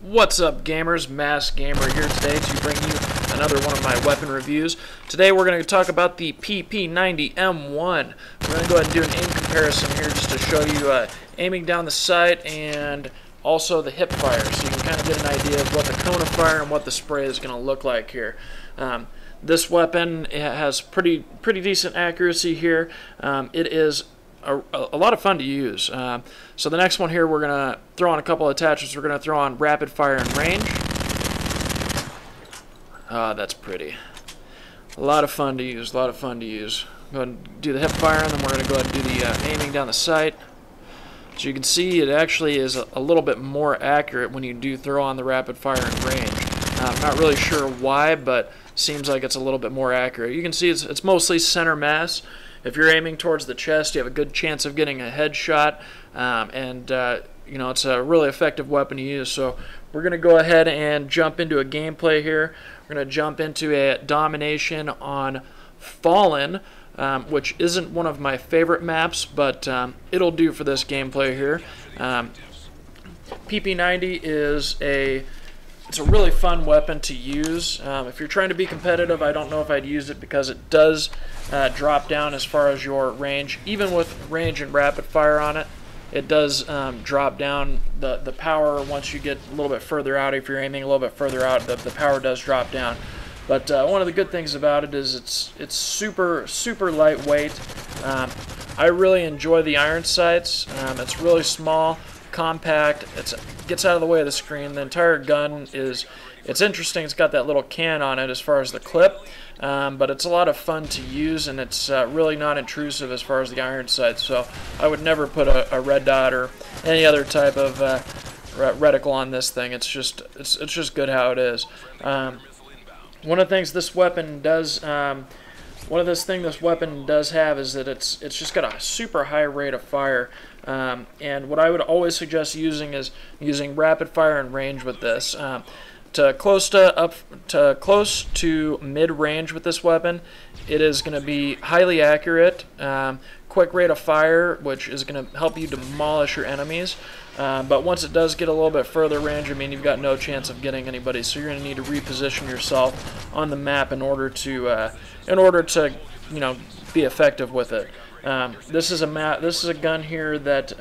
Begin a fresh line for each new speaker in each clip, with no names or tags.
What's up, gamers? Mask Gamer here today to bring you another one of my weapon reviews. Today we're going to talk about the PP90 M1. We're going to go ahead and do an aim comparison here just to show you aiming down the sight and also the hip fire, so you can kind of get an idea of what the cone of fire and what the spray is going to look like here. This weapon has pretty decent accuracy here. It is a lot of fun to use. So the next one here, we're going to throw on a couple of attachments. We're going to throw on rapid fire and range. That's pretty. A lot of fun to use, Go ahead and do the hip fire, and then we're going to go ahead and do the aiming down the sight. So you can see it actually is a little bit more accurate when you do throw on the rapid fire and range. I'm not really sure why, but seems like it's a little bit more accurate. You can see it's mostly center mass. If you're aiming towards the chest, you have a good chance of getting a headshot, and you know, it's a really effective weapon to use. So we're going to go ahead and jump into a gameplay here. We're going to jump into a domination on Fallen, which isn't one of my favorite maps, but it'll do for this gameplay here. PP90 is it's a really fun weapon to use. If you're trying to be competitive, I don't know if I'd use it because it does drop down as far as your range. Even with range and rapid fire on it, it does drop down the power once you get a little bit further out. If you're aiming a little bit further out, the power does drop down. But one of the good things about it is it's super lightweight. I really enjoy the iron sights. It's really small, compact. It gets out of the way of the screen. The entire gun it's interesting. It's got that little can on it as far as the clip, but it's a lot of fun to use, and it's really not intrusive as far as the iron sights. So I would never put a red dot or any other type of reticle on this thing. It's just good how it is. One of the things this weapon does. This weapon does have is that it's just got a super high rate of fire, and what I would always suggest using is using rapid fire and range with this. To close to mid range with this weapon, it is going to be highly accurate, quick rate of fire, which is going to help you demolish your enemies. But once it does get a little bit further range, I mean, you've got no chance of getting anybody. So you're going to need to reposition yourself on the map in order to you know, be effective with it. This is a gun here that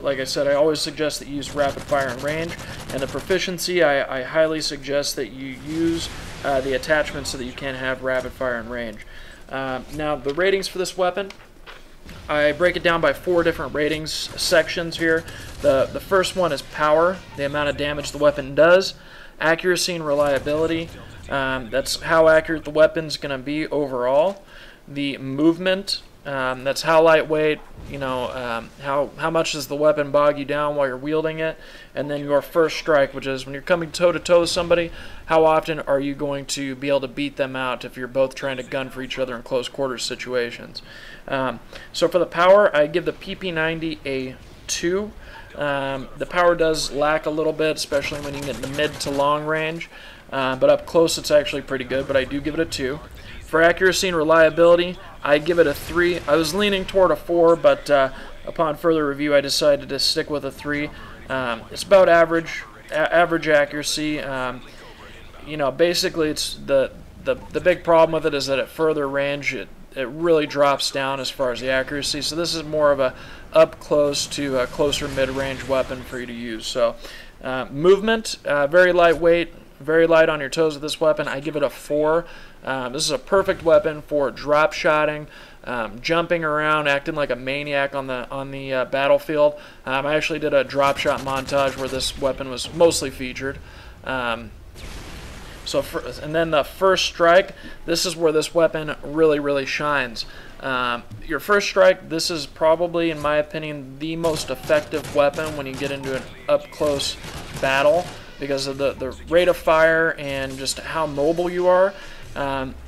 like I said, I always suggest that you use rapid fire and range, and the proficiency I highly suggest that you use the attachments so that you can have rapid fire and range. Now the ratings for this weapon, I break it down by 4 different ratings sections here. The first one is power, the amount of damage the weapon does. Accuracy and reliability, that's how accurate the weapon's going to be overall. The movement, that's how lightweight, you know, how much does the weapon bog you down while you're wielding it. And then your first strike, which is when you're coming toe-to-toe with somebody, how often are you going to be able to beat them out if you're both trying to gun for each other in close quarters situations. So for the power, I give the PP90 a 2. The power does lack a little bit, especially when you get in the mid to long range, but up close it's actually pretty good, but I do give it a 2. For accuracy and reliability, I give it a 3. I was leaning toward a 4, but upon further review I decided to stick with a 3. It's about average accuracy. You know, basically it's the big problem with it is that at further range it really drops down as far as the accuracy. So this is more of a up close to a closer mid-range weapon for you to use. So movement, very lightweight, very light on your toes with this weapon. I give it a 4. This is a perfect weapon for drop shotting, jumping around, acting like a maniac on the battlefield. I actually did a drop shot montage where this weapon was mostly featured. And then the first strike, this is where this weapon really shines. Your first strike, this is probably, in my opinion, the most effective weapon when you get into an up-close battle because of the rate of fire and just how mobile you are.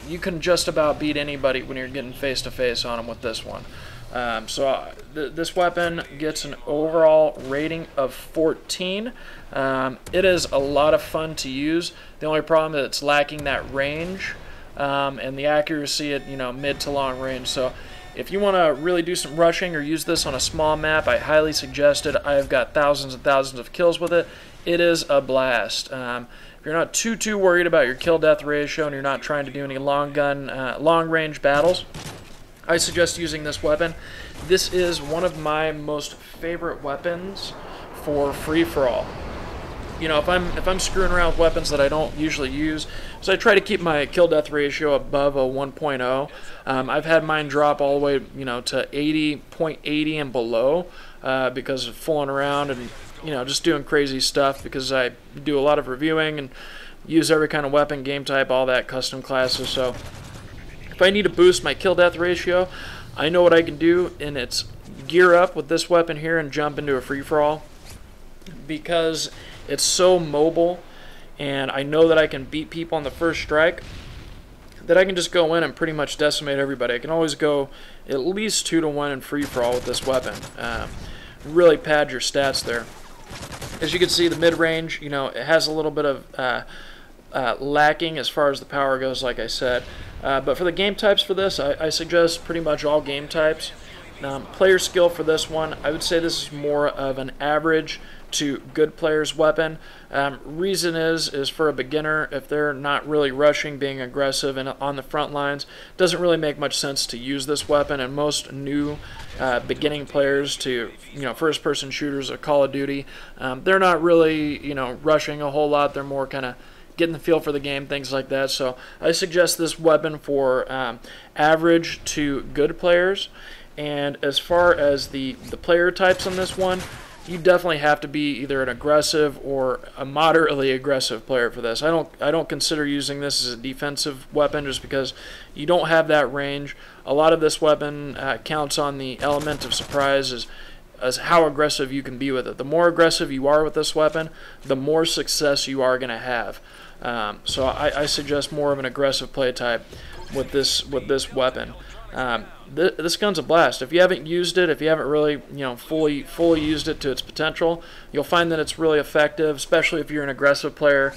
You can just about beat anybody when you're getting face-to-face on them with this one. This weapon gets an overall rating of 14. It is a lot of fun to use. The only problem is it's lacking that range and the accuracy at, you know, mid to long range. So If you want to really do some rushing or use this on a small map, I highly suggest it. I've got thousands and thousands of kills with it. it is a blast. If you're not too worried about your kill-death ratio and you're not trying to do any long-range battles, I suggest using this weapon. This is one of my most favorite weapons for free-for-all. You know, if I'm screwing around with weapons that I don't usually use, so I try to keep my kill-death ratio above a 1.0. I've had mine drop all the way, you know, to 80.80 and below because of fooling around and, you know, just doing crazy stuff, because I do a lot of reviewing and use every kind of weapon, game type, all that, custom classes. So if I need to boost my kill-death ratio, I know what I can do, and it's gear up with this weapon here and jump into a free-for-all, because it's so mobile, and I know that I can beat people on the first strike, that I can just go in and pretty much decimate everybody. I can always go at least 2-to-1 in free-for-all with this weapon. Really pad your stats there. As you can see, the mid-range, you know, it has a little bit of lacking as far as the power goes, like I said. But for the game types for this, I suggest pretty much all game types. Player skill for this one, I would say this is more of an average to good player's weapon. Reason is for a beginner, if they're not really rushing, being aggressive and on the front lines, doesn't really make much sense to use this weapon. And most new beginning players to, you know, first-person shooters or Call of Duty, they're not really, you know, rushing a whole lot. They're more kind of getting the feel for the game, things like that. So I suggest this weapon for average to good players. And as far as the player types on this one, you definitely have to be either an aggressive or a moderately aggressive player for this. I don't consider using this as a defensive weapon, just because you don't have that range. A lot of this weapon counts on the element of surprise as how aggressive you can be with it. The more aggressive you are with this weapon, the more success you are going to have. So I suggest more of an aggressive play type with this weapon. This gun's a blast. If you haven't used it, if you haven't really, you know, fully used it to its potential, you'll find that it's really effective, especially if you're an aggressive player.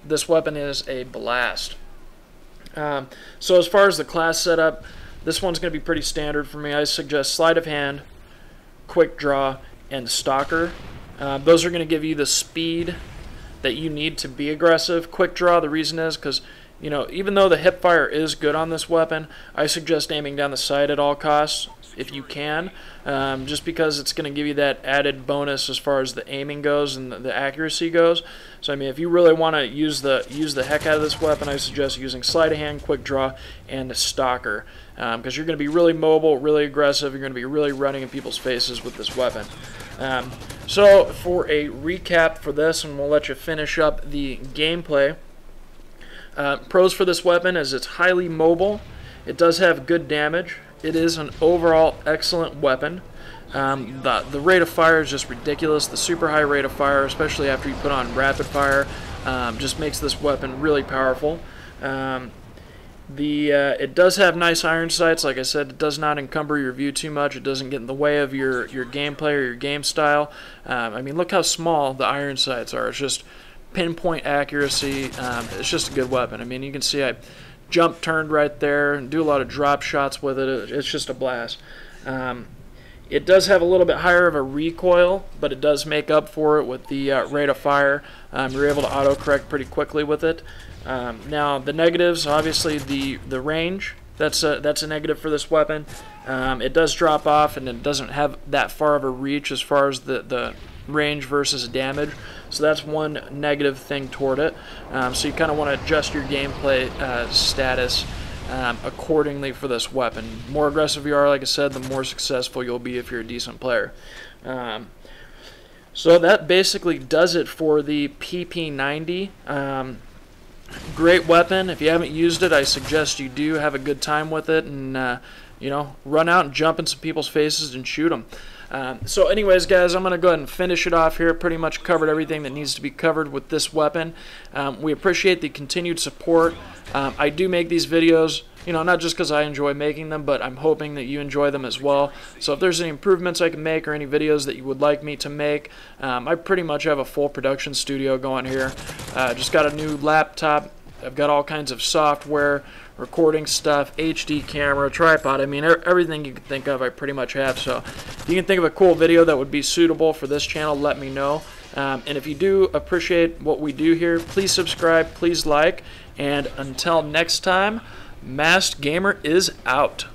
This weapon is a blast. So as far as the class setup, this one's going to be pretty standard for me. I suggest sleight of hand, quick draw, and stalker. Those are going to give you the speed that you need to be aggressive. Quick draw, the reason is because, you know, even though the hip fire is good on this weapon, I suggest aiming down the sight at all costs if you can, just because it's going to give you that added bonus as far as the aiming goes and the accuracy goes. So I mean, if you really want to use the heck out of this weapon, I suggest using sleight of hand, quick draw, and stalker, because you're going to be really mobile, really aggressive. You're going to be really running in people's faces with this weapon. So for a recap for this, and we'll let you finish up the gameplay. Pros for this weapon is it's highly mobile. It does have good damage. It is an overall excellent weapon. The rate of fire is just ridiculous. The super high rate of fire, especially after you put on rapid fire, just makes this weapon really powerful. It does have nice iron sights. Like I said, it does not encumber your view too much. It doesn't get in the way of your gameplay or your game style. I mean, look how small the iron sights are. It's just pinpoint accuracy. It's just a good weapon. I mean, you can see I jump turned right there and do a lot of drop shots with it. It's just a blast. It does have a little bit higher of a recoil, but it does make up for it with the rate of fire. You're able to autocorrect pretty quickly with it. Now the negatives, obviously the range. That's a negative for this weapon. It does drop off, and it doesn't have that far of a reach as far as the range versus damage. So that's one negative thing toward it. So you kind of want to adjust your gameplay status accordingly for this weapon. The more aggressive you are, like I said, the more successful you'll be if you're a decent player. So that basically does it for the PP90. Great weapon. If you haven't used it, I suggest you do. Have a good time with it, and you know, run out and jump in some people's faces and shoot them. So anyways, guys, I'm going to go ahead and finish it off here. Pretty much covered everything that needs to be covered with this weapon. We appreciate the continued support. I do make these videos, you know, not just because I enjoy making them, but I'm hoping that you enjoy them as well. So if there's any improvements I can make or any videos that you would like me to make, I pretty much have a full production studio going here. Just got a new laptop. I've got all kinds of software, recording stuff, HD camera, tripod. I mean, everything you can think of I pretty much have. So if you can think of a cool video that would be suitable for this channel, let me know. And if you do appreciate what we do here, please subscribe, please like, and until next time, Masked Gamer is out.